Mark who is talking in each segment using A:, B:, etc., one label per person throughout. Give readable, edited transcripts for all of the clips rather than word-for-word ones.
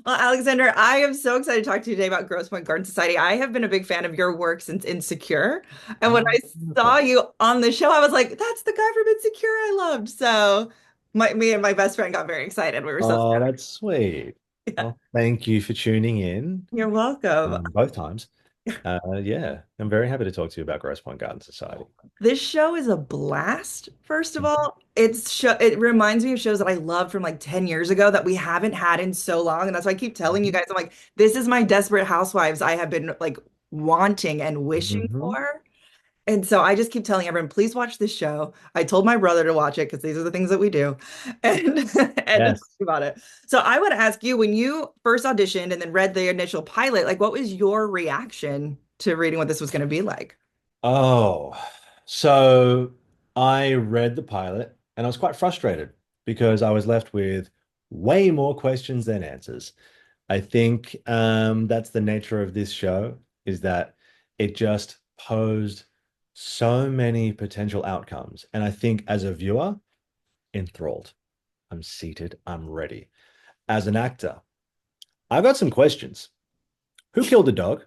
A: Well, Alexander, I am so excited to talk to you today about Grosse Pointe Garden Society. I have been a big fan of your work since Insecure. And when I saw
B: Wonderful.
A: you on the show, I was like, that's the guy from Insecure I loved. So me and my best friend got very excited. We were so
B: Oh, that's sweet.
A: yeah.
B: Well, thank you for tuning in
A: You're welcome.
B: both times. Yeah, I'm very happy to talk to you about Grosse Pointe Garden Society.
A: This show is a blast, first of all. It reminds me of shows that I loved from like 10 years ago that we haven't had in so long. And that's why I keep telling you
B: Mhm.
A: guys, I'm like, this is my Desperate Housewives I have been like wanting and wishing
B: Mhm.
A: for. And so I just keep telling everyone, please watch this show. I told my brother to watch it because these are the things that we do and and to talk
B: Yes.
A: about it. So I would ask you when you first auditioned and then read the initial pilot, like what was your reaction to reading what this was going to be like?
B: Oh, so I read the pilot and I was quite frustrated because I was left with way more questions than answers. I think that's the nature of this show, is that it just posed so many potential outcomes. And I think as a viewer, enthralled. I'm seated, I'm ready. As an actor, I've got some questions. Who killed the dog?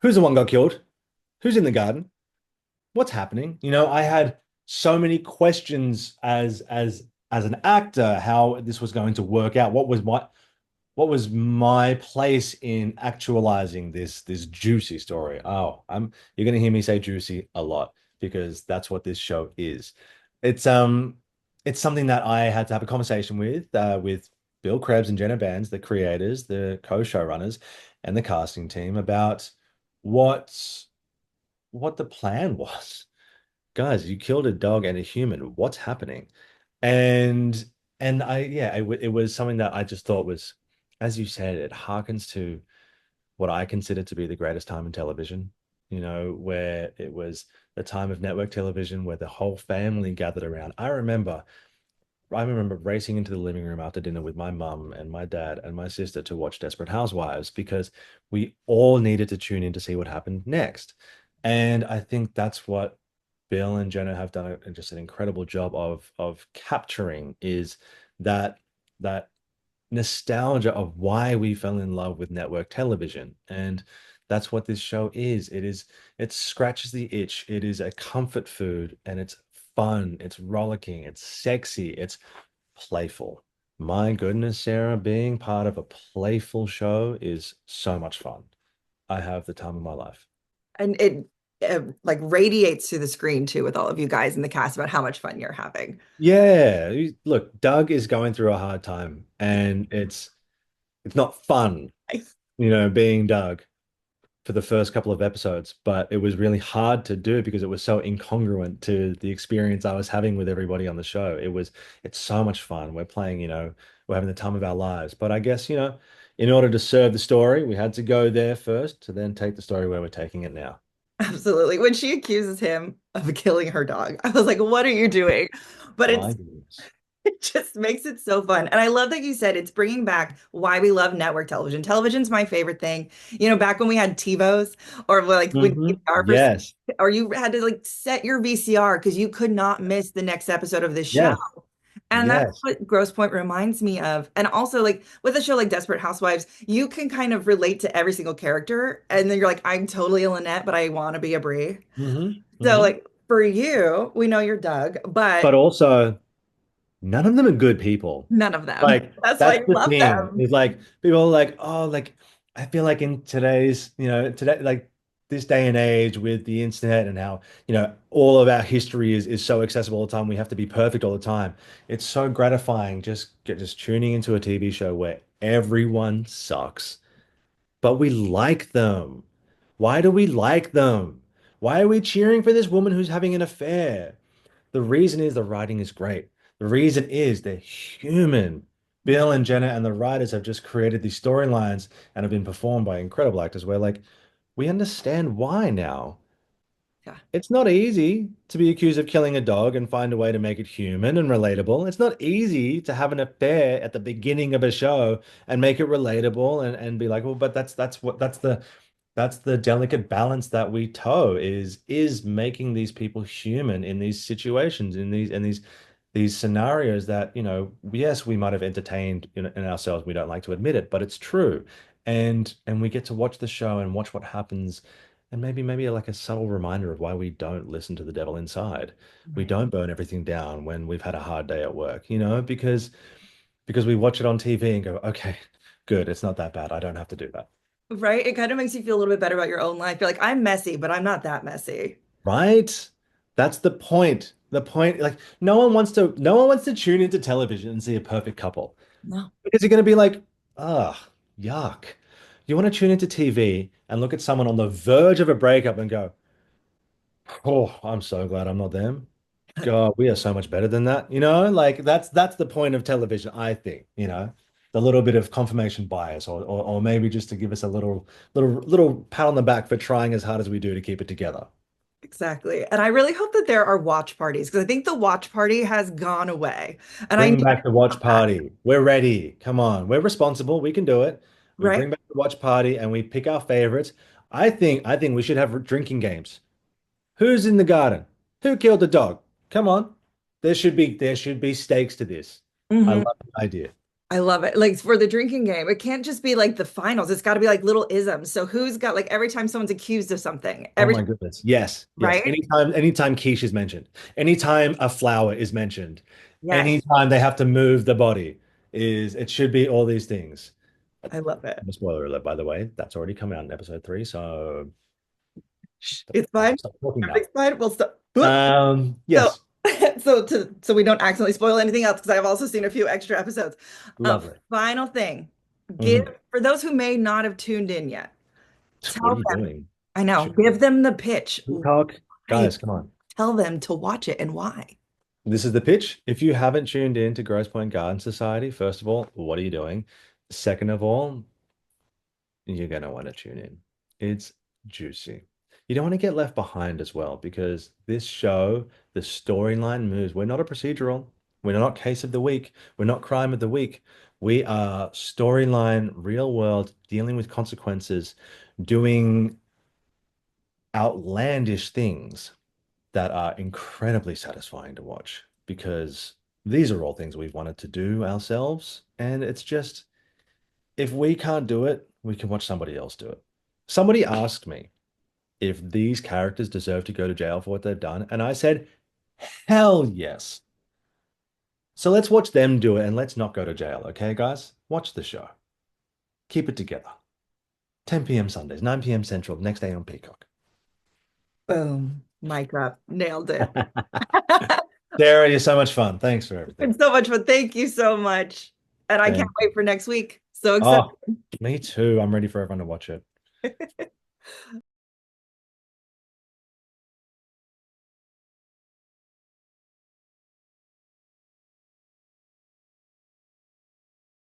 B: Who's the one got killed? Who's in the garden? What's happening? I had so many questions as an actor, how this was going to work out. What was my place in actualizing this juicy story? Oh, you're gonna hear me say juicy a lot because that's what this show is. It's it's something that I had to have a conversation with Bill Krebs and Jenna Bans, the creators, the co-showrunners, and the casting team about what what the plan was. Guys, you killed a dog and a human. What's happening? And it was something that I just thought was, as you said, it harkens to what I consider to be the greatest time in television, where it was the time of network television where the whole family gathered around. I remember racing into the living room after dinner with my mum and my dad and my sister to watch Desperate Housewives because we all needed to tune in to see what happened next. And I think that's what Bill and Jenna have done just an incredible job of capturing is that that nostalgia of why we fell in love with network television. And that's what this show is. It scratches the itch. It is a comfort food and it's fun, it's rollicking, it's sexy, it's playful. My goodness, Sarah, being part of a playful show is so much fun. I have the time of my life.
A: And it like radiates to the screen too with all of you guys in the cast about how much fun you're having.
B: Yeah, look, Doug is going through a hard time and it's not fun, being Doug for the first couple of episodes, but it was really hard to do because it was so incongruent to the experience I was having with everybody on the show. It's so much fun. We're playing, we're having the time of our lives. But I guess, in order to serve the story, we had to go there first to then take the story where we're taking it now.
A: Absolutely. When she accuses him of killing her dog, I was like, what are you doing? But
B: My goodness.
A: it just makes it so fun. And I love that you said it's bringing back why we love network television. Television's my favorite thing. Back when we had TiVos or like when VCR first,
B: Yes.
A: or you had to like set your VCR because you could not miss the next episode of this show.
B: Yes.
A: And that's
B: Yes.
A: what Grosse Pointe reminds me of. And also, like with a show like Desperate Housewives, you can kind of relate to every single character. And then you're like, I'm totally a Lynette, but I want to be a Brie.
B: hmm
A: So,
B: hmm
A: like for you, we know you're Doug,
B: But
A: but
B: also, none of them are good people.
A: none of them.
B: Like
A: That's why
B: that's
A: you
B: the
A: love
B: thing.
A: them.
B: Is like people are like, oh, like I feel like in today's, today like this day and age with the internet and how, all of our history is so accessible all the time. We have to be perfect all the time. It's so gratifying just tuning into a TV show where everyone sucks, but we like them. Why do we like them? Why are we cheering for this woman who's having an affair? The reason is the writing is great. The reason is they're human. Bill and Jenna and the writers have just created these storylines and have been performed by incredible actors where, like, we understand why now.
A: Yeah.
B: It's not easy to be accused of killing a dog and find a way to make it human and relatable. It's not easy to have an affair at the beginning of a show and make it relatable and be like, well, but that's the delicate balance that we toe is making these people human in these situations, in these these scenarios that, yes, we might have entertained in ourselves. We don't like to admit it, but it's true. And we get to watch the show and watch what happens, and maybe like a subtle reminder of why we don't listen to the devil inside. We
A: Right.
B: don't burn everything down when we've had a hard day at work, because we watch it on TV and go, okay, good, it's not that bad. I don't have to do that.
A: Right? It kind of makes you feel a little bit better about your own life. You're like, I'm messy, but I'm not that messy.
B: Right? That's the point. The point, like, no one wants to tune into television and see a perfect couple
A: No.
B: because you're going to be like, ah, yuck. You want to tune into TV and look at someone on the verge of a breakup and go, oh, I'm so glad I'm not them. God, we are so much better than that. Like that's the point of television, I think, the little bit of confirmation bias or maybe just to give us a little pat on the back for trying as hard as we do to keep it together.
A: Exactly. And I really hope that there are watch parties because I think the watch party has gone away. And I need
B: Bring
A: to
B: back the watch
A: come back,
B: party. We're ready. Come on. We're responsible. We can do it. We
A: right?
B: bring back the watch party and we pick our favorites. I think we should have drinking games. Who's in the garden? Who killed the dog? Come on. There should be stakes to this. I
A: Hmm.
B: love the idea.
A: I love it. Like for the drinking game, it can't just be like the finals. It's got to be like little isms. So who's got like every time someone's accused of something,
B: Oh
A: every
B: my
A: time,
B: goodness. Yes, yes.
A: right?
B: Anytime quiche is mentioned, anytime a flower is mentioned,
A: Yes,
B: anytime they have to move the body, it should be all these things.
A: I love it.
B: Spoiler alert, by the way, that's already come out in episode 3, so
A: It's fine.
B: stop talking now.
A: Everything's fine. We'll stop. So,
B: Yes,
A: so we don't accidentally spoil anything else because I've also seen a few extra episodes.
B: lovely.
A: Final thing, give
B: Mhm.
A: for those who may not have tuned in yet,
B: What are
A: tell
B: you
A: them.
B: doing?
A: I know,
B: Should
A: give them the pitch.
B: Peacock?
A: Why?
B: Guys, come on.
A: Tell them to watch it and why.
B: This is the pitch. If you haven't tuned in to Grosse Pointe Garden Society, first of all, what are you doing? Second of all, you're going to want to tune in. It's juicy. You don't want to get left behind as well because this show, the storyline moves. We're not a procedural. We're not case of the week. We're not crime of the week. We are storyline, real world, dealing with consequences, doing outlandish things that are incredibly satisfying to watch because these are all things we've wanted to do ourselves. And it's just, if we can't do it, we can watch somebody else do it. Somebody asked me if these characters deserve to go to jail for what they've done, and I said, hell yes. So let's watch them do it and let's not go to jail, okay, guys? Watch the show. Keep it together. 10 p.m. Sundays, 9 p.m. Central, next day on Peacock.
A: Boom. Mic up. Nailed it.
B: Sarah, you're so much fun. Thanks for everything.
A: It's so much fun. Thank you so much. And I can't
B: Thank
A: wait for next week. So excited.
B: Oh, me too. I'm ready for everyone to watch it.